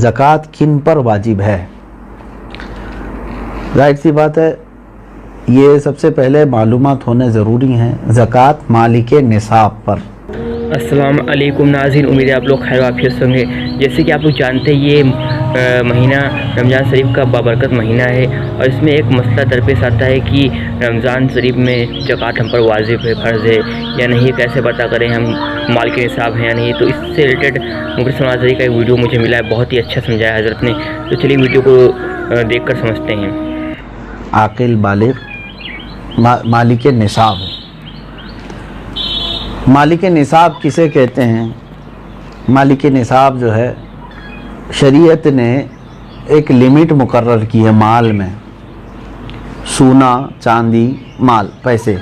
ज़कात किन पर वाजिब है। जाहिर सी बात है, ये सबसे पहले मालूमात होने ज़रूरी हैं ज़कात मालिक निसाब पर। अस्सलाम वालेकुम नाज़रीन, उम्मीद है आप लोग खैर आफियत से होंगे। जैसे कि आप लोग जानते हैं, ये महीना रमज़ान शरीफ का बाबरकत महीना है और इसमें एक मसला दरपेश आता है कि रमज़ान शरीफ में ज़कात हम पर वाजिब है, फ़र्ज़ है या नहीं, कैसे पता करें हम माल के निसाब हैं या नहीं। तो इससे रिलेटेड मुफती सलमान ज़री का एक वीडियो मुझे मिला है, बहुत ही अच्छा समझाया हज़रत ने। तो चलिए वीडियो को देख कर समझते हैं। आकिल बालिग मालिक निसाब। मालिक निसाब किसे कहते हैं? मालिक निसाब जो है, शरीयत ने एक लिमिट मुकर्रर की है माल में, सोना चांदी माल पैसे,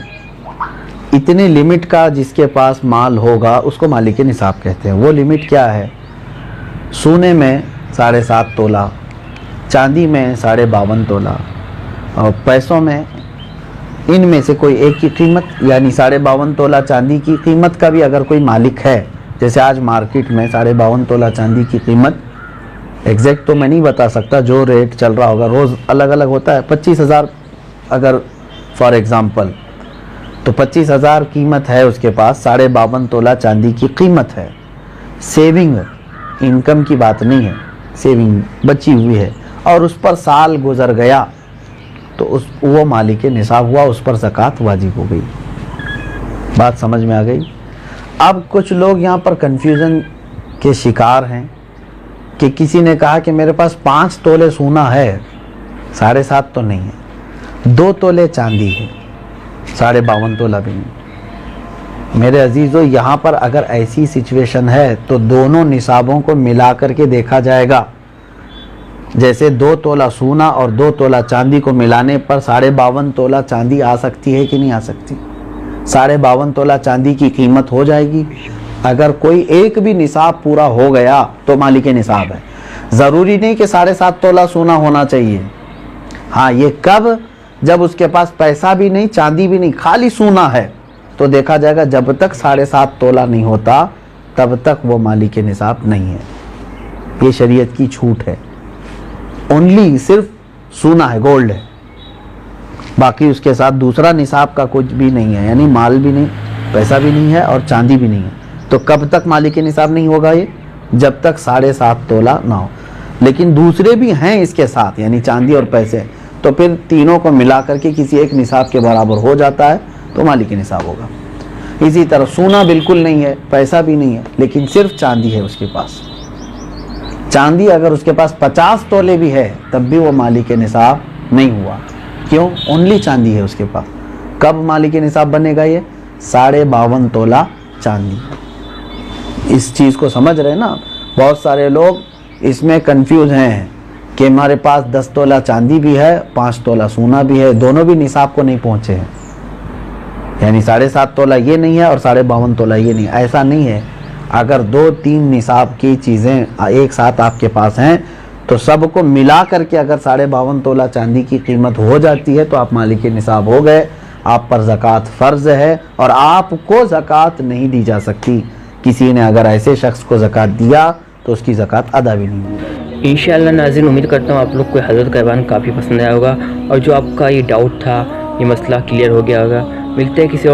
इतने लिमिट का जिसके पास माल होगा उसको मालिक निसाब कहते हैं। वो लिमिट क्या है? सोने में 7.5 तोला, चांदी में 52.5 तोला और पैसों में इनमें से कोई एक की कीमत, यानी 52.5 तोला चांदी की कीमत का भी अगर कोई मालिक है, जैसे आज मार्केट में 52.5 तोला चांदी की कीमत एग्जैक्ट तो मैं नहीं बता सकता, जो रेट चल रहा होगा रोज़ अलग अलग होता है। 25,000 अगर फॉर एग्ज़ाम्पल, तो 25,000 कीमत है उसके पास, 52.5 तोला चांदी की कीमत है। सेविंग इनकम की बात नहीं है, सेविंग बची हुई है और उस पर साल गुजर गया तो वो मालिक निसाब हुआ, उस पर ज़कात वाजिब हो गई। बात समझ में आ गई? अब कुछ लोग यहाँ पर कन्फ्यूज़न के शिकार हैं कि किसी ने कहा कि मेरे पास 5 तोले सोना है, 7.5 तो नहीं है, 2 तोले चांदी है, 52.5 तोला भी नहीं। मेरे अजीज़ों, यहाँ पर अगर ऐसी सिचुएशन है तो दोनों निसाबों को मिला करके देखा जाएगा। जैसे 2 तोला सोना और 2 तोला चांदी को मिलाने पर 52.5 तोला चांदी आ सकती है कि नहीं आ सकती? 52.5 तोला चांदी की कीमत हो जाएगी। अगर कोई एक भी निसाब पूरा हो गया तो मालिक निसाब है। ज़रूरी नहीं कि 7.5 तोला सोना होना चाहिए। हाँ, ये कब? जब उसके पास पैसा भी नहीं, चांदी भी नहीं, खाली सोना है, तो देखा जाएगा जब तक 7.5 तोला नहीं होता तब तक वो मालिक निसाब नहीं है। ये शरीयत की छूट है। ओनली सिर्फ सोना है, गोल्ड है, बाकी उसके साथ दूसरा निसाब का कुछ भी नहीं है, यानी माल भी नहीं, पैसा भी नहीं है और चांदी भी नहीं है। तो कब तक मालिक निसाब नहीं होगा ये? जब तक 7.5 तोला ना हो। लेकिन दूसरे भी हैं इसके साथ, यानी चांदी और पैसे, तो फिर तीनों को मिला करके किसी एक निसाब के बराबर हो जाता है तो मालिक निसाब होगा। इसी तरह सोना बिल्कुल नहीं है, पैसा भी नहीं है, लेकिन सिर्फ चांदी है उसके पास। चांदी अगर उसके पास 50 तोले भी है तब भी वो मालिक निसाब नहीं हुआ। क्यों? ओनली चांदी है उसके पास। कब मालिक निसाब बनेगा ये? 52.5 तोला चांदी। इस चीज़ को समझ रहे ना? बहुत सारे लोग इसमें कंफ्यूज हैं कि हमारे पास 10 तोला चांदी भी है, 5 तोला सोना भी है, दोनों भी निसाब को नहीं पहुँचे हैं, यानी 7.5 तोला ये नहीं है और 52.5 तोला ये नहीं। ऐसा नहीं है। अगर 2-3 निसाब की चीज़ें एक साथ आपके पास हैं तो सबको मिला करके अगर 52.5 तोला चांदी की कीमत हो जाती है तो आप मालिक निसाब हो गए। आप पर ज़कात फ़र्ज़ है और आपको ज़कात नहीं दी जा सकती। किसी ने अगर ऐसे शख्स को ज़कात दिया तो उसकी ज़कात अदा भी नहीं होगी। इंशाअल्लाह नाज़रीन, उम्मीद करता हूँ आप लोग को हज़रत का बयान काफ़ी पसंद आया होगा और जो आपका ये डाउट था, ये मसला क्लियर हो गया होगा। मिलते हैं किसी और